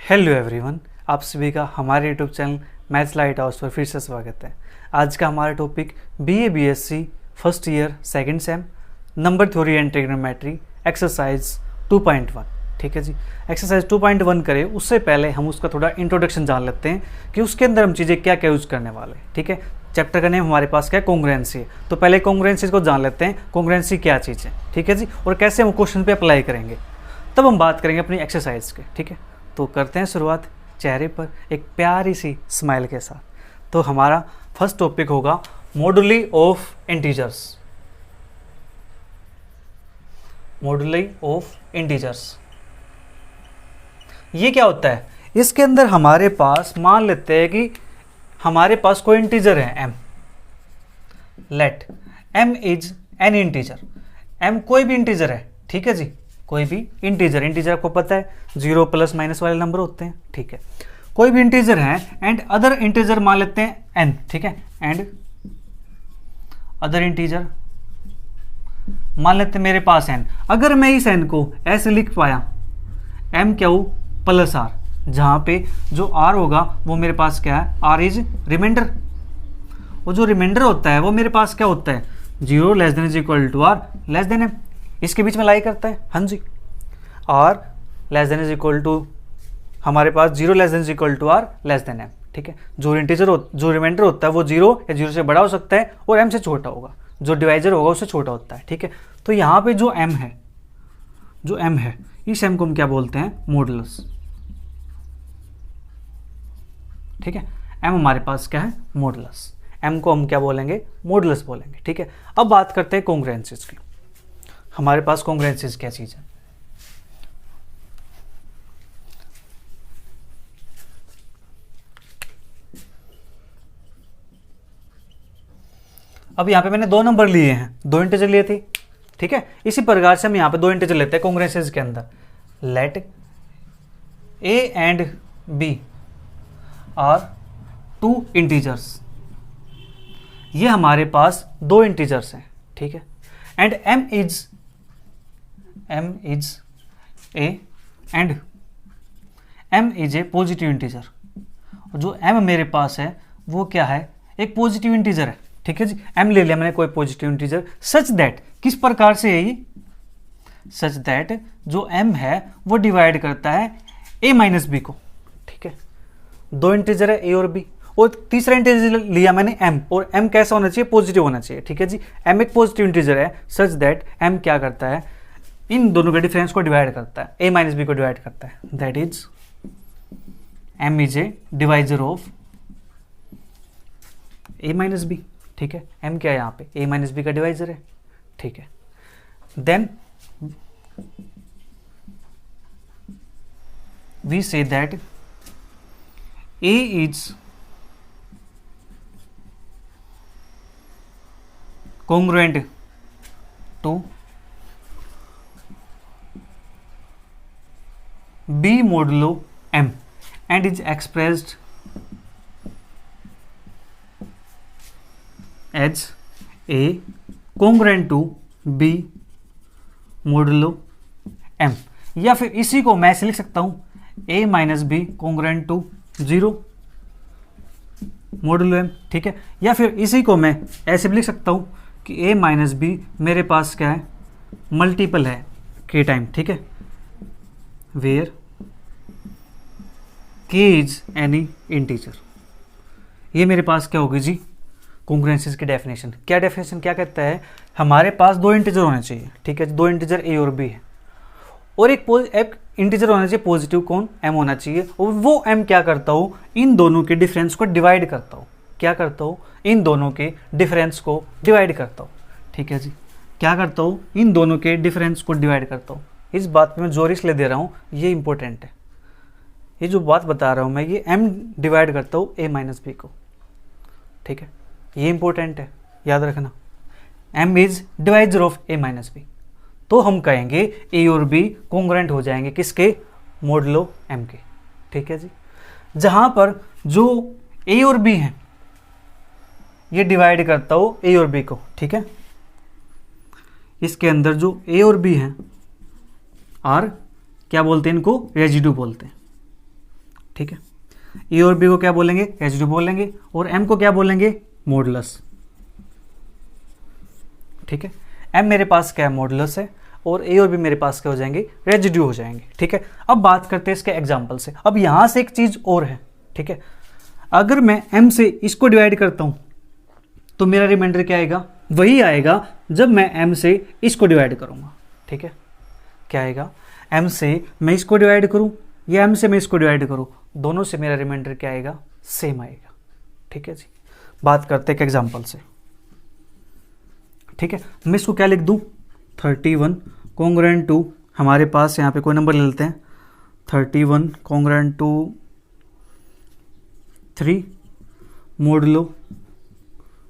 Hello everyone, आप सभी का हमारे YouTube channel maths light house पर फिर से स्वागत है। आज का हमारा topic BA BSc first year second same number theory and trigonometry exercise 2.1। ठीक है जी, एक्सरसाइज 2.1 करें उससे पहले हम उसका थोड़ा इंट्रोडक्शन जान लेते हैं कि उसके अंदर हम चीज़ें क्या क्या यूज़ करने वाले। ठीक है, चैप्टर का नेम हमारे पास क्या है, कॉन्ग्रुएंसी है। तो पहले कॉन्ग्रुएंसी को जान लेते हैं, कॉन्ग्रुएंसी क्या चीज़ है। ठीक है जी, और कैसे हम क्वेश्चन पे अप्लाई करेंगे, तब हम बात करेंगे अपनी एक्सरसाइज के। ठीक है, तो करते हैं शुरुआत चेहरे पर एक प्यारी सी स्माइल के साथ। तो हमारा फर्स्ट टॉपिक होगा मॉडुली ऑफ इंटीजर्स। मॉडुली ऑफ इंटीजर्स ये क्या होता है? इसके अंदर हमारे पास मान लेते हैं कि हमारे पास कोई इंटीजर है m। Let m is an integer. m कोई भी इंटीजर है। ठीक है जी, कोई भी इंटीजर आपको पता है 0 प्लस माइनस वाले नंबर होते हैं। ठीक है, कोई भी इंटीजर है एंड अदर इंटीजर मान लेते हैं n। ठीक है, एंड अदर इंटीजर मान लेते हैं मेरे पास n। अगर मैं इस n को ऐसे लिख पाया m क्या हो प्लस r, जहां पे जो r होगा वो मेरे पास क्या है, r इज रिमाइंडर। वो जो रिमाइंडर होता है वो मेरे पास क्या होता है, 0 less than is equal to r less than m। इसके बीच में लाई करता है, हाँ जी, r less than is equal to हमारे पास 0 less than is equal to r less than m। ठीक है, जो रिमाइंडर होता है वो 0 या 0 से बड़ा हो सकता है और m से छोटा होगा, जो डिवाइजर होगा उससे छोटा होता है। ठीक है, तो यहाँ पे जो m है, इस m को हम क्या बोलते हैं, मॉडुलस। ठीक है, m हमारे पास क्या है, मॉडुलस। m को हम क्या बोलेंगे, मॉडुलस बोलेंगे। ठीक है, अब बात करते हैं कॉन्ग्रुएंसीज की। हमारे पास कॉन्ग्रुएंसीज क्या चीज है? अब यहां पे मैंने दो नंबर लिए हैं, दो इंटीजर लिए थे। ठीक है, इसी प्रकार से हम यहां पे दो इंटीजर लेते हैं कॉन्ग्रुएंसीज के अंदर। Let a and b are two integers. ये हमारे पास दो इंटीजर्स हैं। ठीक है, and m is a and m is a positive integer. और जो m मेरे पास है वो क्या है, एक पॉजिटिव इंटीजर है। ठीक है जी, m ले लिया मैंने कोई पॉजिटिव इंटीजर, सच दैट, किस प्रकार से है ये, सच दैट जो m है वो डिवाइड करता है a माइनस बी को। ठीक है, दो इंटीजर है a और b, और तीसरा इंटीजर लिया मैंने m, और m कैसा होना चाहिए, पॉजिटिव होना चाहिए। ठीक है जी, m एक पॉजिटिव इंटीजर है, सच दैट m क्या करता है, इन दोनों के डिफरेंस को डिवाइड करता है, a माइनस बी को डिवाइड करता है। That is m is a divisor of a minus B. ठीक है, m क्या है यहाँ पे, a माइनस बी का डिवाइजर है। ठीक है, then we say that a is congruent to b modulo m and is expressed as a congruent to b modulo m। या फिर इसी को मैं ऐसे लिख सकता हूं a minus B congruent to 0 modulo m। ठीक है, या फिर इसी को मैं ऐसे भी लिख सकता हूं कि a माइनस बी मेरे पास क्या है, मल्टीपल है k टाइम। ठीक है, where k is any integer. ये मेरे पास क्या होगी जी, कॉन्ग्रुएंसीज की डेफिनेशन। क्या डेफिनेशन क्या कहता है, हमारे पास दो इंटीजर होने चाहिए। ठीक है, दो इंटीजर a और b है, और एक इंटीजर होना चाहिए पॉजिटिव, कौन, m होना चाहिए, और वो m क्या करता हूँ, इन दोनों के डिफरेंस को डिवाइड करता हूँ। क्या करता हूँ, इन दोनों के डिफरेंस को डिवाइड करता हूँ। ठीक है जी, क्या करता हूँ, इन दोनों के डिफरेंस को डिवाइड करता हूँ। इस बात पे मैं जोर इसलिए दे रहा हूँ, ये इंपॉर्टेंट है। ये जो बात बता रहा हूँ मैं, ये m डिवाइड करता हूँ a माइनस बी को। ठीक है, ये इंपॉर्टेंट है, याद रखना, m is divisor of a minus B. तो हम कहेंगे a और b कॉन्ग्रुएंट हो जाएंगे किसके, मोडुलो m के। ठीक है जी, जहां पर जो a और b हैं ये डिवाइड करता हो a और b को। ठीक है, इसके अंदर जो a और b हैं आर क्या बोलते हैं, इनको रेजिड्यू बोलते हैं। ठीक है। ए और बी को क्या बोलेंगे, रेजिड्यू बोलेंगे, और एम को क्या बोलेंगे, मॉडुलस। ठीक है, एम मेरे पास क्या है, मॉडुलस है, और ए और बी मेरे पास क्या हो जाएंगे, रेजिड्यू हो जाएंगे। ठीक है, अब बात करते हैं इसके एग्जाम्पल से। अब यहां से एक चीज और है, ठीक है, अगर मैं एम से इसको डिवाइड करता हूं तो मेरा रिमाइंडर क्या आएगा, वही आएगा जब मैं एम से इसको डिवाइड करूंगा। ठीक है, क्या आएगा, एम से मैं इसको डिवाइड करूं या एम से मैं इसको डिवाइड करूं, दोनों से मेरा रिमाइंडर क्या आएगा, सेम आएगा। ठीक है जी, बात करते हैं एक एग्जाम्पल से। ठीक है, मैं इसको क्या लिख दूं, 31 कॉन्ग्रुएंट टू, हमारे पास यहाँ पे कोई नंबर ले लेते हैं, 31 कॉन्ग्रुएंट टू 3 मोडुलो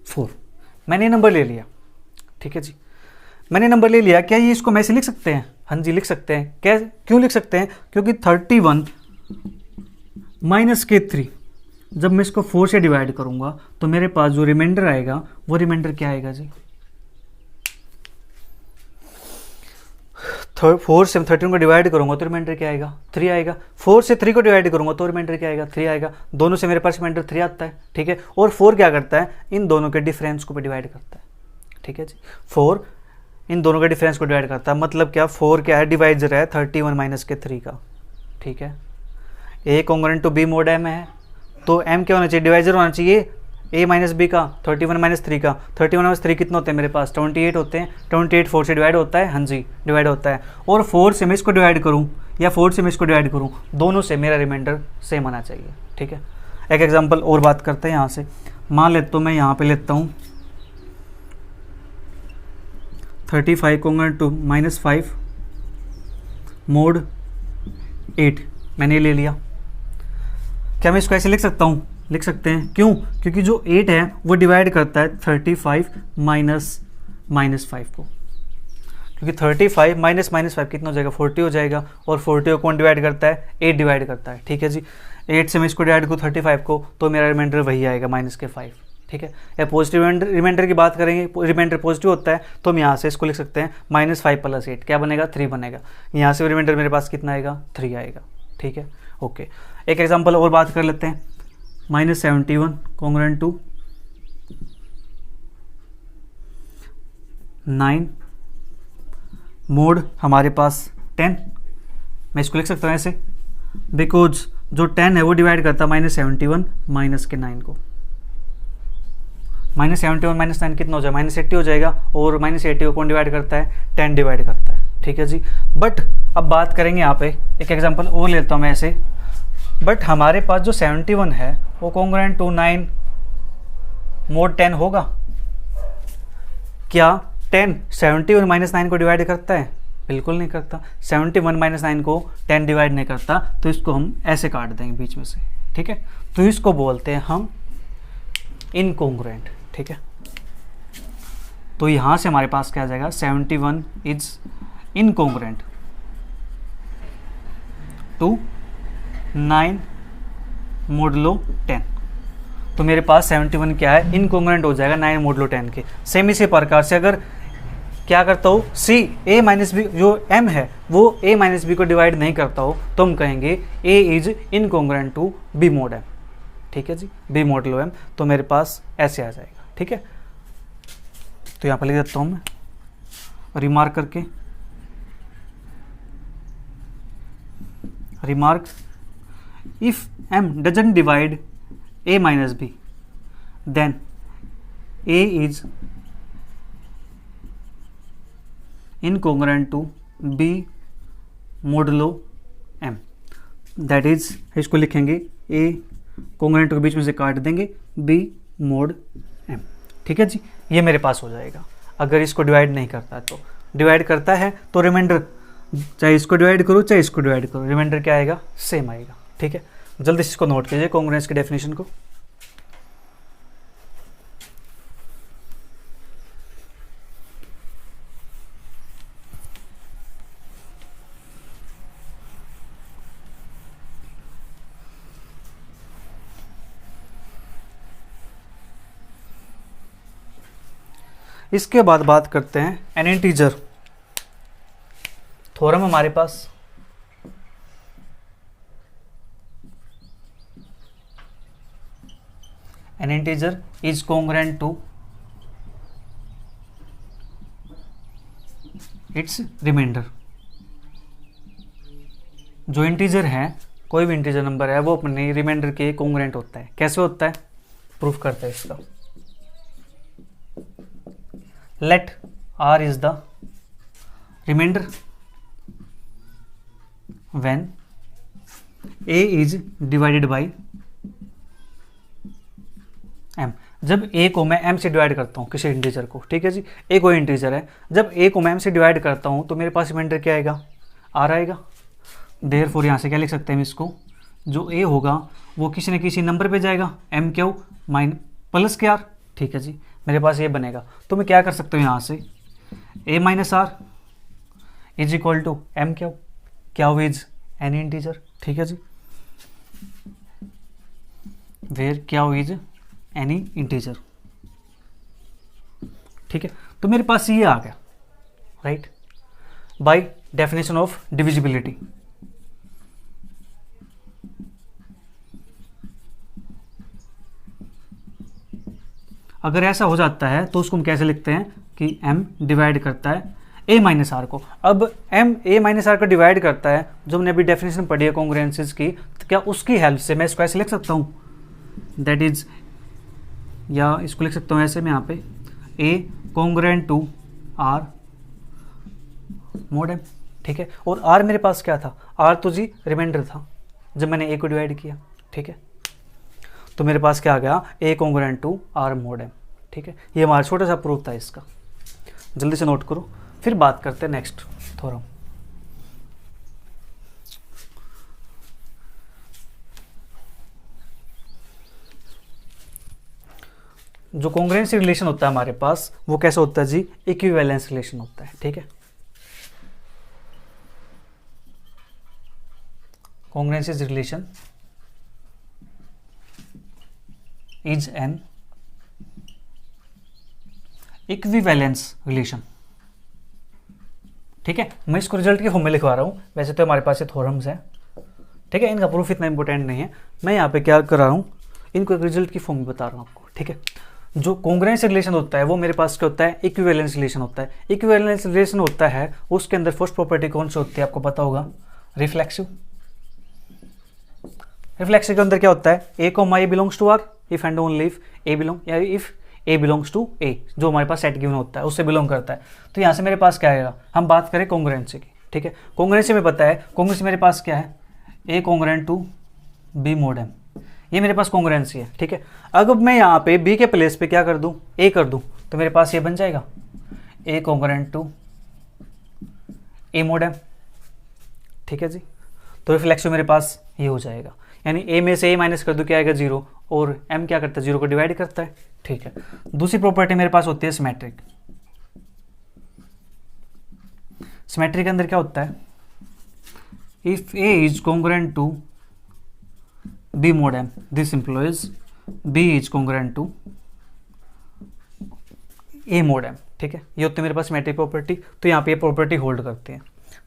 4। मैंने नंबर ले लिया। ठीक है जी, मैंने नंबर ले लिया। क्या ये इसको मैं ऐसे लिख सकते हैं, हाँ जी लिख सकते हैं। क्या, क्यों लिख सकते हैं, क्योंकि 31 माइनस के 3, जब मैं इसको 4 से डिवाइड करूंगा तो मेरे पास जो रिमाइंडर आएगा वो रिमाइंडर क्या आएगा जी, 4 से 13 को डिवाइड करूंगा तो रिमाइंडर क्या आएगा, 3 आएगा। 4 से 3 को डिवाइड करूंगा तो रिमाइंडर क्या आएगा, 3 आएगा। दोनों से मेरे पास रिमाइंडर 3 आता है। ठीक है, और 4 क्या करता है, इन दोनों के डिफरेंस को भी डिवाइड करता है। ठीक है जी, 4 इन दोनों के डिफरेंस को डिवाइड करता है, मतलब क्या, 4 क्या है, डिवाइजर है 31 माइनस के 3 का। ठीक है, A congruent to B mod M है, तो एम क्या होना चाहिए, डिवाइजर होना चाहिए ए माइनस बी का, 31 माइनस 3 का। 31 माइनस 3 कितने होते हैं मेरे पास, 28 होते हैं। 28 4 से डिवाइड होता है, हाँ जी डिवाइड होता है। और 4 से मैं इसको डिवाइड करूँ या 4 से मैं इसको डिवाइड करूँ, दोनों से मेरा रिमाइंडर सेम आना चाहिए। ठीक है, एक एग्जांपल और बात करते हैं यहाँ से। मान लेता हूँ मैं यहाँ पे लेता हूँ 35 कॉन्ग्रुएंट टू -5 मोड 8, मैंने ले लिया। क्या मैं इसको ऐसे लिख सकता हूँ, लिख सकते हैं। क्यों, क्योंकि जो 8 है वो डिवाइड करता है 35 माइनस -5 को, क्योंकि 35 माइनस -5 कितना हो जाएगा, 40 हो जाएगा। और 40 को कौन डिवाइड करता है, 8 डिवाइड करता है। ठीक है जी, 8 से मैं इसको डिवाइड करूँ 35 को तो मेरा रिमाइंडर वही आएगा -5। ठीक है, या पॉजिटिव रिमाइंडर की बात करेंगे, रिमाइंडर पॉजिटिव होता है तो हम यहाँ से इसको लिख सकते हैं -5 + 8 क्या बनेगा, 3 बनेगा। यहाँ से रिमाइंडर मेरे पास कितना आएगा, 3 आएगा। ठीक है, ओके, एक एग्जांपल और बात कर लेते हैं। -71 कॉन्ग्रुएंट टू 9 मोड हमारे पास 10, मैं इसको लिख सकता हूँ ऐसे, बिकॉज जो 10 है वो डिवाइड करता है -71 माइनस के 9 को। -71 माइनस 9 कितना हो जाएगा, -80 हो जाएगा। और -80 को कौन डिवाइड करता है, 10 डिवाइड करता है। ठीक है जी, बट अब बात करेंगे यहाँ पे, एक एग्जांपल और लेता हूँ मैं ऐसे। बट हमारे पास जो 71 है वो कॉन्ग्रुएंट टू 9 मोड 10 होगा क्या, 10 71 माइनस 9 को डिवाइड करता है, बिल्कुल नहीं करता। 71 माइनस 9 को 10 डिवाइड नहीं करता, तो इसको हम ऐसे काट देंगे बीच में से। ठीक है, तो इसको बोलते हैं हम इनकॉन्ग्रुएंट। ठीक है, तो यहां से हमारे पास क्या आ जाएगा, 71 इज इनकॉन्ग्रुएंट टू 9 मोडुलो 10। तो मेरे पास 71 क्या है, इनकॉन्ग्रुएंट हो जाएगा 9 मोडुलो 10 के। सेम इसी प्रकार से अगर क्या करता हो, सी ए माइनस बी, जो एम है वो ए माइनस बी को डिवाइड नहीं करता हो, तो हम कहेंगे A is incongruent to B mod M. ठीक है जी, बी मोडुलो एम, तो मेरे पास ऐसे आ जाएगा। ठीक है, तो यहाँ पर लिख देता हूँ मैं रिमार्क करके, remark if m doesn't divide a minus b then a is incongruent to b modulo m, that is इसको लिखेंगे a कॉन्ग्रुएंट के बीच में से काट देंगे b mod m। ठीक है जी, ये मेरे पास हो जाएगा। अगर इसको डिवाइड नहीं करता है, तो डिवाइड करता है तो रिमाइंडर चाहे इसको डिवाइड करो चाहे इसको डिवाइड करो, रिमाइंडर क्या आएगा, सेम आएगा। ठीक है, जल्दी से इसको नोट कीजिए कॉन्ग्रुएंस की डेफिनेशन को। इसके बाद बात करते हैं एन इंटीजर थ्योरम हमारे पास। An integer is congruent to its remainder. जो इंटीजर है, कोई भी इंटीजर नंबर है, वो अपने रिमाइंडर के कॉन्ग्रुएंट होता है। कैसे होता है, प्रूफ करते हैं इसका। Let R is the remainder when A is divided by M. जब ए को मैं एम से डिवाइड करता हूँ किसी इंटीजर को, ठीक है जी, ए कोई इंटीजर है, जब ए को मैं एम से डिवाइड करता हूँ तो मेरे पास रिमाइंडर क्या आएगा, आर आएगा। देयरफॉर यहाँ से क्या लिख सकते हैं हम इसको, जो ए होगा वो किसी न किसी नंबर पे जाएगा, एम क्यू माइन प्लस के आर, ठीक है जी, मेरे पास ये बनेगा। तो मैं क्या कर सकता हूँ यहाँ से, A minus R is equal to M Q, Q is any integer, ठीक है जी, where Q is any integer, ठीक है। तो मेरे पास ये आ गया, right, by definition of divisibility. अगर ऐसा हो जाता है तो उसको हम कैसे लिखते हैं कि m डिवाइड करता है a माइनस आर को। अब m a माइनस आर को डिवाइड करता है, जो हमने अभी डेफिनेशन पढ़ी है कॉन्ग्रुएंसेस की, तो क्या उसकी हेल्प से मैं इसको ऐसे लिख सकता हूँ, दैट इज, या इसको लिख सकता हूँ ऐसे मैं यहाँ पे, a congruent to r mod m, ठीक है। और r मेरे पास क्या था, r तो जी रिमाइंडर था जब मैंने a को डिवाइड किया, ठीक है। तो मेरे पास क्या आ गया, A congruent to R mod M, ठीक है। ये हमारा छोटा सा प्रूफ था इसका, जल्दी से नोट करो, फिर बात करते हैं नेक्स्ट थ्योरम। जो कॉन्ग्रुएंसी रिलेशन होता है हमारे पास, वो कैसे होता है जी, इक्विवेलेंस रिलेशन होता है, ठीक है। Congruency relation is an equivalence relation, ठीक है। मैं इसको रिजल्ट के फॉर्म में लिखवा रहा हूँ, वैसे तो हमारे पास ये थ्योरम्स हैं, ठीक है, इनका प्रूफ इतना इंपॉर्टेंट नहीं है। मैं यहाँ पे क्या कर रहा हूँ, इनको एक रिजल्ट की फॉर्म में बता रहा हूँ आपको, ठीक है। जो कॉन्ग्रुएंसी रिलेशन होता है वो मेरे पास क्या होता है, इक्विवेलेंस रिलेशन होता है। इक्विवेलेंस रिलेशन होता है, उसके अंदर फर्स्ट प्रॉपर्टी कौन सी होती है आपको पता होगा, रिफ्लेक्सिव। रिफ्लेक्सिव के अंदर क्या होता है, ए को A belongs to R if and only if A belong, या if A belongs to A, जो हमारे पास सेट गिवन होता है उससे बिलोंग करता है। तो यहाँ से मेरे पास क्या आएगा, हम बात करें कॉन्ग्रुएंसी की, ठीक है। कॉन्ग्रुएंसी में पता है, कॉन्ग्रुएंसी मेरे पास क्या है, A congruent to B mod M, ये मेरे पास कॉन्ग्रुएंसी है, ठीक है। अगर मैं यहाँ पे बी के प्लेस पे क्या कर दूँ, ए कर दूँ, तो मेरे पास ये बन जाएगा A congruent to A mod M, ठीक है जी। तो रिफ्लेक्सिव मेरे पास ये हो जाएगा, यानी ए में से ए माइनस कर दो क्या आएगा, जीरो, और m क्या करता है, जीरो को डिवाइड करता है, ठीक है। दूसरी प्रॉपर्टी मेरे पास होती है सिमेट्रिक। सिमेट्रिक के अंदर क्या होता है, if a is congruent to b mod m, this implies b is congruent to a mod m, ठीक है। ये होती है मेरे पास सिमेट्रिक प्रॉपर्टी, तो यहाँ पे ये प्रॉपर्टी होल्ड करते हैं।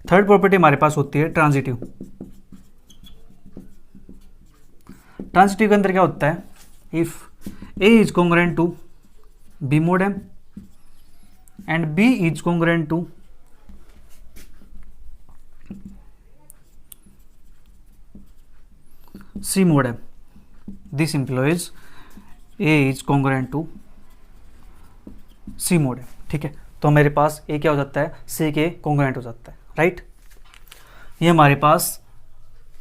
थर्ड प्रॉपर्टी हमारे पास होती है ट्रांजिटिव। ट्रांजिटिव के अंदर क्या होता है, if a is congruent to b mod m and b is congruent to c mod m, this implies a is congruent to c mod m, ठीक है। तो मेरे पास a क्या हो जाता है, c के कॉन्ग्रुएंट हो जाता है, राइट। ये हमारे पास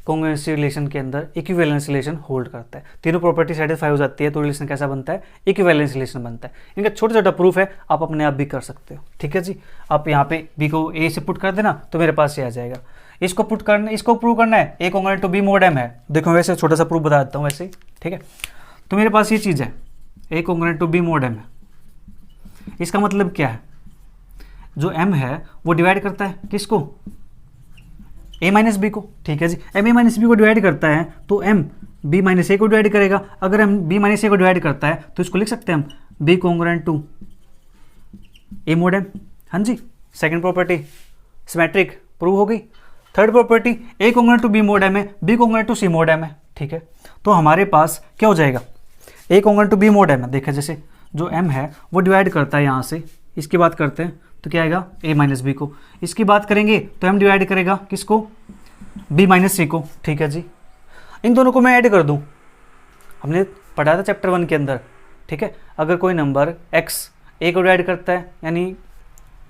कॉन्ग्रुएंसी रिलेशन के अंदर इक्विवेलेंस रिलेशन होल्ड करता है। तीनों प्रॉपर्टी सेटिस्फाई हो जाती है तो रिलेशन कैसा बनता है, इक्विवेलेंस रिलेशन बनता है। इनका छोटा छोटा प्रूफ है, आप अपने आप भी कर सकते हो, ठीक है जी। आप यहाँ पे बी को ए से पुट कर देना तो मेरे पास ये आ जाएगा। इसको पुट करना, इसको प्रूव करना है, A congruent to B mod M है, देखो वैसे छोटा सा प्रूफ बता देता हूँ वैसे, ठीक है। तो मेरे पास ये चीज़ है, A congruent to B mod M है। इसका मतलब क्या है, जो एम है वो डिवाइड करता है किसको, ए माइनस बी को, ठीक है जी। एम ए माइनस बी को डिवाइड करता है तो एम बी माइनस ए को डिवाइड करेगा। अगर एम बी माइनस ए को डिवाइड करता है तो इसको लिख सकते हैं हम B congruent to A mod M, हाँ जी। सेकंड प्रॉपर्टी सिमेट्रिक प्रूव हो गई। Third property A congruent to B mod M है, B congruent to C mod M है, ठीक है। तो हमारे पास क्या हो जाएगा, A congruent to B mod M है, देखा जैसे जो एम है वो डिवाइड करता है यहाँ से, इसकी बात करते हैं तो क्या आएगा ए माइनस बी को, इसकी बात करेंगे तो एम डिवाइड करेगा किसको, बी माइनस सी को। ठीक है जी, इन दोनों को मैं ऐड कर दूं, हमने पढ़ा था चैप्टर 1 के अंदर। ठीक है, अगर कोई नंबर x a को डिवाइड करता है, यानी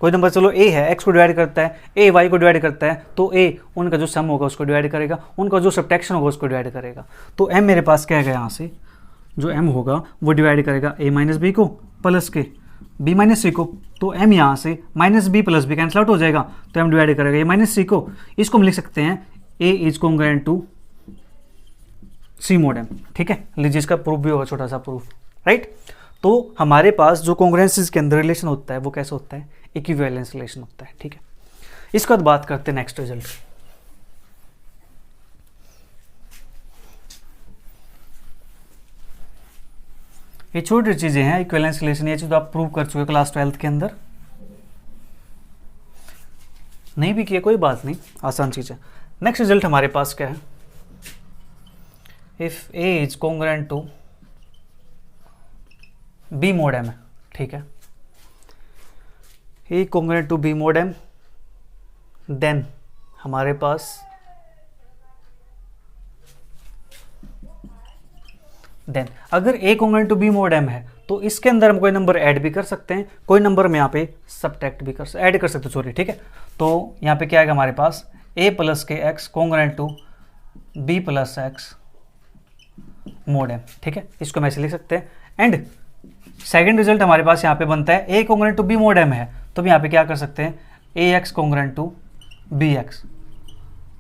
कोई नंबर चलो a है x को डिवाइड करता है, a y को डिवाइड करता है, तो a उनका जो सम होगा उसको डिवाइड करेगा, उनका जो सब्ट्रैक्शन होगा उसको डिवाइड करेगा। तो m मेरे पास क्या आएगा, यहाँ से जो m होगा वो डिवाइड करेगा a माइनस बी को प्लस के b माइनस सी को। तो m यहाँ से minus B plus B cancel out हो जाएगा, तो m डिवाइड करेगा a माइनस सी को। इसको हम लिख सकते हैं a is congruent to C mod M. ठीक है, लीजिए इसका प्रूफ भी होगा, छोटा सा प्रूफ, राइट। तो हमारे पास जो कॉन्ग्रुएंसीज के अंदर रिलेशन होता है वो कैसे होता है, इक्विवेलेंस रिलेशन होता है। ठीक है, इसके बाद बात करते हैं नेक्स्ट रिजल्ट। ये छोटी चीजें हैं इक्विवेलेंस रिलेशन, ये चीज तो आप प्रूव कर चुके क्लास 12th के अंदर, नहीं भी किया कोई बात नहीं, आसान चीज है। नेक्स्ट रिजल्ट हमारे पास क्या है, if A is congruent to B mod M है। ठीक है, A congruent to B mod M, then हमारे पास अगर A congruent to B mod M है तो इसके अंदर हम कोई नंबर ऐड भी कर सकते हैं, कोई नंबर हम यहाँ पे सब्ट्रैक्ट भी ऐड कर सकते हैं, सॉरी। ठीक है, तो यहाँ पे क्या आएगा हमारे पास, ए प्लस के X congruent to B plus X mod M. ठीक है, इसको हम ऐसे लिख सकते हैं। एंड सेकंड रिजल्ट हमारे पास यहाँ पे बनता है A congruent to B mod M है, तो हम यहाँ पे क्या कर सकते हैं, A X congruent to B X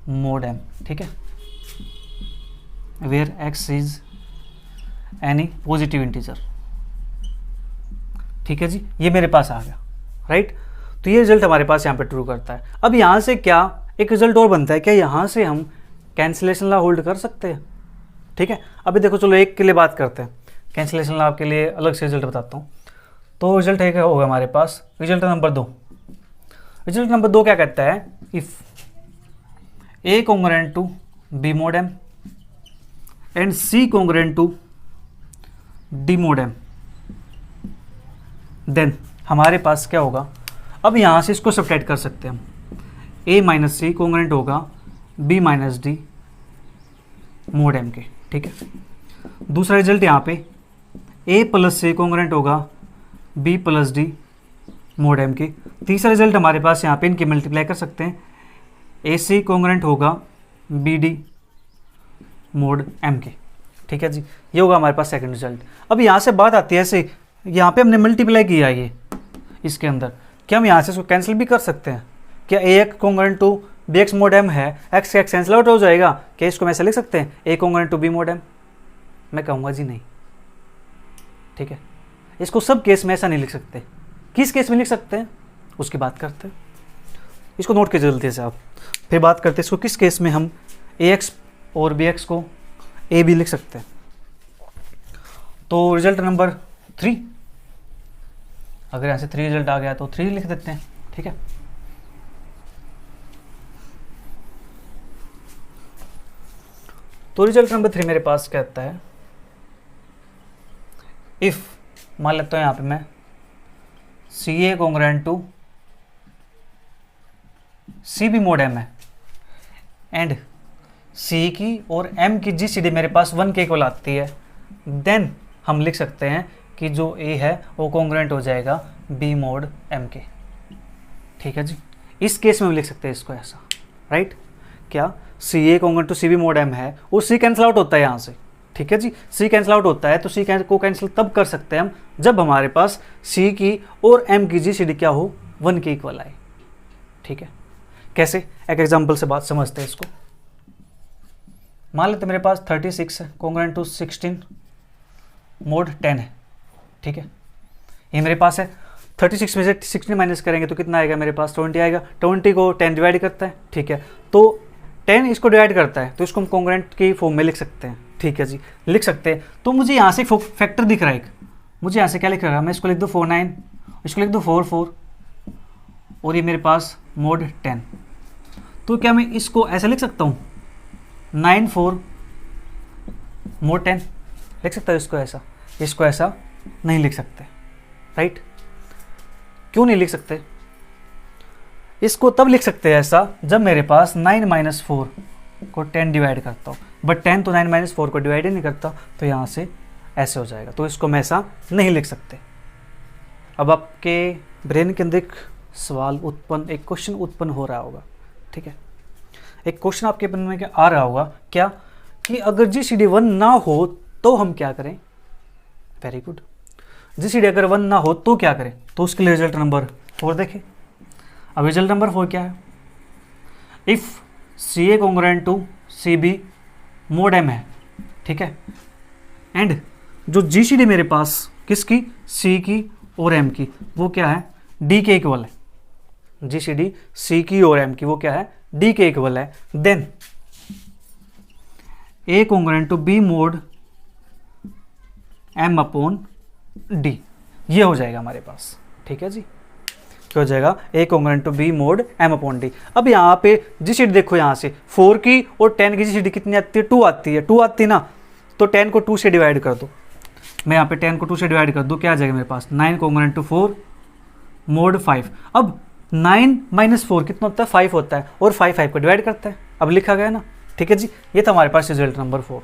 mod M. ठीक है, where X is any positive integer. ठीक है जी, ये मेरे पास आ गया, राइट। तो ये रिजल्ट हमारे पास यहाँ पे ट्रू करता है। अब यहाँ से क्या एक रिजल्ट और बनता है, क्या यहाँ से हम कैंसिलेशन लॉ होल्ड कर सकते हैं। ठीक है, अभी देखो चलो एक के लिए बात करते हैं, कैंसिलेशन लॉ के लिए अलग से रिजल्ट बताता हूँ। तो रिजल्ट एक होगा हमारे पास, रिजल्ट नंबर 2। रिजल्ट नंबर 2 क्या कहता है, if A congruent to B mod M and C congruent to D mod M, then हमारे पास क्या होगा, अब यहाँ से इसको सब्ट्रैक्ट कर सकते हैं हम, ए माइनस सी कॉन्ग्रुएंट होगा B minus D mod M के। ठीक है, दूसरा रिजल्ट यहाँ पे ए प्लस सी कॉन्ग्रुएंट होगा B plus D mod M के। तीसरा रिजल्ट हमारे पास यहाँ पे इनके मल्टीप्लाई कर सकते हैं, ए सी कॉन्ग्रुएंट होगा बी डी मोड एम के। ठीक है जी, ये होगा हमारे पास सेकंड रिजल्ट। अब यहाँ से बात आती है ऐसे, यहाँ पे हमने मल्टीप्लाई किया ये इसके अंदर, क्या हम यहाँ से इसको कैंसिल भी कर सकते हैं, क्या A X congruent to B X mod M है, एक्स का एक्स कैंसिल आउट हो जाएगा, क्या इसको हम ऐसे लिख सकते हैं A congruent to B mod M, मैं कहूँगा जी नहीं। ठीक है, इसको सब केस में ऐसा नहीं लिख सकते, किस केस में लिख सकते हैं उसकी बात करते हैं, इसको नोट के जल्दी से आप, फिर बात करते हैं इसको किस केस में हम ए एक्स और बी एक्स को ए भी लिख सकते हैं। तो रिजल्ट नंबर 3, अगर यहाँ से 3 रिजल्ट आ गया तो 3 लिख देते हैं। ठीक है, तो रिजल्ट नंबर 3 मेरे पास कहता है, इफ मान लेता हूँ यहाँ पे मैं C A congruent to C B mod M है एंड सी की और एम की जीसीडी मेरे पास 1 के इक्वल आती है, देन हम लिख सकते हैं कि जो ए है वो कॉन्ग्रुएंट हो जाएगा बी मोड एम के। ठीक है जी, इस केस में हम लिख सकते हैं इसको ऐसा, राइट। क्या C A congruent to C B mod M है, वो सी कैंसिल आउट होता है यहाँ से। ठीक है जी, सी कैंसिल आउट होता है, तो सी को कैंसिल तब कर सकते हैं हम जब हमारे पास सी की और एम की जीसीडी क्या हो, 1 के इक्वल आए। ठीक है, कैसे, एक एग्जाम्पल से बात समझते हैं इसको। मान लेते मेरे पास 36 है कॉन्ग्रुएंट टू 16 मोड 10 है। ठीक है, ये मेरे पास है, 36 में से 16 माइनस करेंगे तो कितना आएगा मेरे पास, 20 आएगा। 20 को 10 डिवाइड करता है। ठीक है, तो 10 इसको डिवाइड करता है, तो इसको हम कॉन्ग्रुएंट की फॉर्म में लिख सकते हैं। ठीक है जी, लिख सकते हैं। तो मुझे यहाँ से फैक्टर दिख रहा है, मुझे यहाँ से क्या लिख रहा है, मैं इसको लिख दूँ 49, इसको लिख दूँ 44 और ये मेरे पास मोड 10। तो क्या मैं इसको ऐसे लिख सकता हूँ 94 मोड 10, लिख सकता हूँ इसको ऐसा। इसको ऐसा नहीं लिख सकते, राइट? क्यों नहीं लिख सकते? इसको तब लिख सकते हैं ऐसा जब मेरे पास 9 माइनस 4 को 10 डिवाइड करता हूँ, बट 10 तो 9 माइनस 4 को डिवाइड ही नहीं करता, तो यहाँ से ऐसे हो जाएगा, तो इसको मैं ऐसा नहीं लिख सकते। अब आपके ब्रेन के अंदर एक सवाल उत्पन्न, एक क्वेश्चन उत्पन्न हो रहा होगा, ठीक है? एक क्वेश्चन आपके मन में आ रहा होगा क्या, कि अगर GCD 1 ना हो तो हम क्या करें? Very good. GCD अगर 1 ना हो तो क्या करें? तो उसके लिए रिजल्ट नंबर 4 देखें। अब रिजल्ट नंबर 4 क्या है? If CA congruent to CB mod M है, ठीक है, एंड जो GCD मेरे पास किसकी, C की और M की, वो क्या है? D के इक्वल है। GCD C की और M की वो क्या है? D के इक्वल है। Then A congruent to B mod M upon D, ये हो जाएगा हमारे पास, ठीक है जी। क्या हो जाएगा? A congruent to B mod M upon D। अब यहाँ पे GCD देखो, यहाँ से 4 की और 10 की GCD कितनी आती है? 2 आती है। 2 आती है ना, तो 10 को 2 से डिवाइड कर दो। मैं यहाँ पे 10 को 2 से डिवाइड कर दूँ, क्या आ जाएगा मेरे पास? 9 कॉन्ग्रुएंट टू 4 मोड 5। अब 9 माइनस 4 कितना होता है? 5 होता है, और 5 को डिवाइड करता है। अब लिखा गया ना, ठीक है जी। ये था हमारे पास रिजल्ट नंबर 4,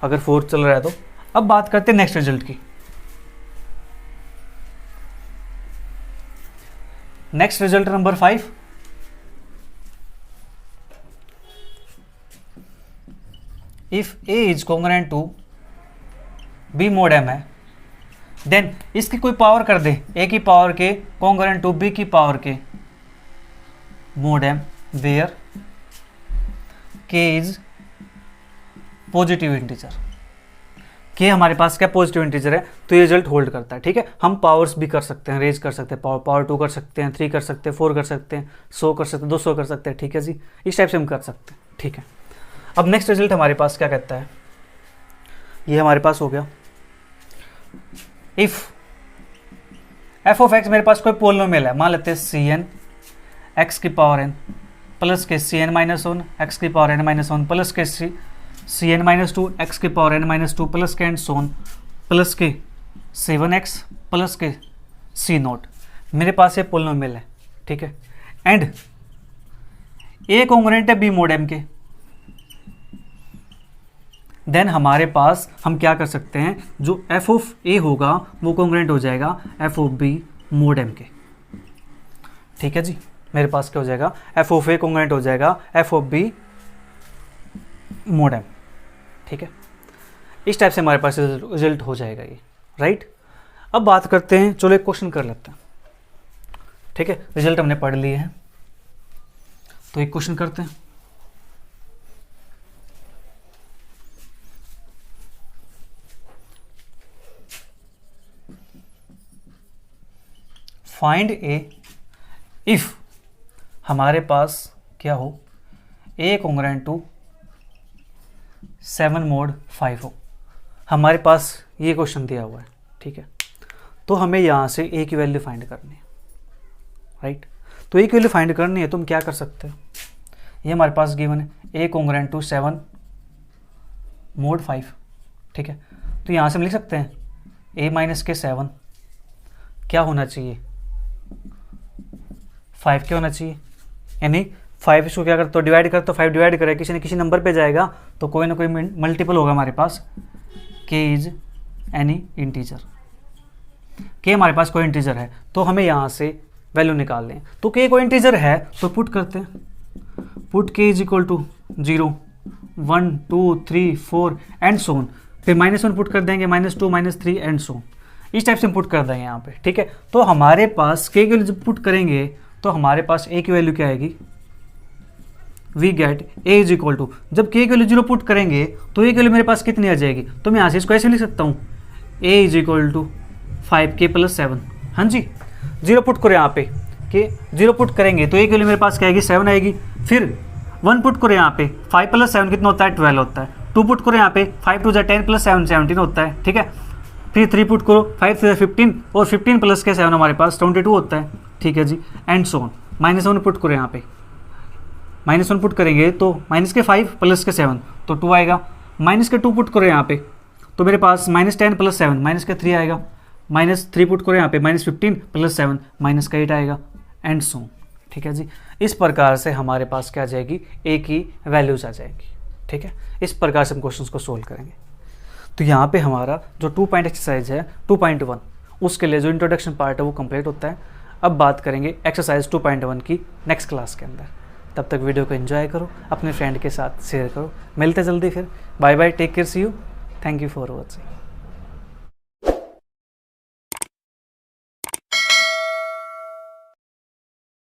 अगर 4 चल रहा है तो। अब बात करते हैं नेक्स्ट रिजल्ट की। Next result number 5, if A is congruent to B mod M है, देन इसकी कोई पावर कर दे, A की पावर के कॉन्ग्रुएंट टू B की पावर के mod M, where K is positive integer. K हमारे पास क्या पॉजिटिव इंटीजर है, तो ये रिजल्ट होल्ड करता है, ठीक है। हम पावर्स भी कर सकते हैं, रेज कर सकते हैं, पावर 2 कर सकते हैं, 3 कर सकते हैं, 4 कर सकते हैं, 100 कर सकते हैं, 200 कर सकते हैं, ठीक है जी। इस टाइप से हम कर सकते हैं, ठीक है। अब नेक्स्ट रिजल्ट हमारे पास क्या कहता है, ये हमारे पास हो गया। इफ f ऑफ x मेरे पास कोई पोलिनोमियल है, मान लेते हैं cn x की पावर n प्लस के cn माइनस 1 x की पावर n माइनस 1 प्लस के cn माइनस 2 x की पावर n माइनस 2 प्लस के एंड सोन प्लस के 7x प्लस के c नोट। मेरे पास ये पोलिनोमियल है, ठीक है, एंड a कॉन्ग्रुएंट है B मोड M के। देन हमारे पास हम क्या कर सकते हैं, जो f ऑफ a होगा वो कॉन्ग्रुएंट हो जाएगा f of b mod m के, ठीक है जी। मेरे पास क्या हो जाएगा, f ऑफ a कॉन्ग्रुएंट हो जाएगा f of b mod m, ठीक है। इस टाइप से हमारे पास रिजल्ट हो जाएगा ये, राइट। अब बात करते हैं, चलो एक क्वेश्चन कर लेते हैं, ठीक है। रिजल्ट हमने पढ़ लिए हैं, तो एक क्वेश्चन करते हैं। फाइंड ए इफ हमारे पास क्या हो, A कॉन्ग्रुएंट टू 7 मोड 5 हो। हमारे पास ये क्वेश्चन दिया हुआ है, ठीक है। तो हमें यहाँ से A की वैल्यू फाइंड करनी है, राइट। तो A की वैल्यू फाइंड करनी है तो हम क्या कर सकते हैं, ये हमारे पास गिवन है A कॉन्ग्रुएंट टू 7 मोड 5, ठीक है। तो यहाँ से हम लिख सकते हैं A माइनस के 7 क्या होना चाहिए, 5 क्या होना चाहिए, यानी 5 इसको क्या करते हो, डिवाइड करते हो, 5 डिवाइड करे किसी न किसी नंबर पे जाएगा, तो कोई ना कोई मल्टीपल होगा हमारे पास। K is any integer, K हमारे पास कोई इंटीजर है, तो हमें यहाँ से वैल्यू निकाल लें। तो K कोई इंटीजर है तो पुट करते हैं, put K is equal to 0 1 2 3 4 and so on, फिर -1 पुट कर देंगे, -2 -3 एंड सोन। इस टाइप से हम पुट कर देंगे यहाँ पे, ठीक है। तो हमारे पास K की वैल्यू जब पुट करेंगे तो हमारे पास A की वैल्यू क्या आएगी, we get A is equal to, जब K की वैल्यू 0 पुट करेंगे तो A की वैल्यू मेरे पास कितनी आ जाएगी, तो मैं यहाँ से इसको ऐसे लिख सकता हूँ A is equal to 5K + 7। हाँ जी, 0 पुट करो यहाँ पे, कि 0 पुट करेंगे तो A की वैल्यू मेरे पास क्या आएगी, 7 आएगी। फिर 1 पुट करो यहाँ पे, 5 + 7 कितना होता है, 12 होता है। 2 पुट करो यहाँ पे, 5 2 10 + 7 17 होता है, ठीक है। फिर 3 पुट करो, 5 3 15 और 15 प्लस के 7 हमारे पास 22 होता है, ठीक है जी, एंड सो ऑन। -1 पुट करो यहाँ पे, -1 पुट करेंगे तो -5 + 7 तो 2 आएगा। -2 पुट करो यहाँ पे तो मेरे पास -10 + 7 माइनस का 3 आएगा, -3 पुट करो यहाँ पे, -15 + 7 माइनस का 8 आएगा, एंड सो। ठीक है जी, इस प्रकार से हमारे पास क्या आ जाएगी, ए की वैल्यूज आ जाएगी। ठीक है, इस प्रकार से हम क्वेश्चंस को सोल्व करेंगे। तो यहाँ पे हमारा जो 2 पॉइंट एक्सरसाइज है 2.1, उसके लिए जो इंट्रोडक्शन पार्ट है वो कंप्लीट होता है। अब बात करेंगे एक्सरसाइज 2.1 की नेक्स्ट क्लास के अंदर। तब तक वीडियो को एंजॉय करो, अपने फ्रेंड के साथ शेयर करो। मिलते जल्दी फिर, bye bye, take care, see you, thank you for watching.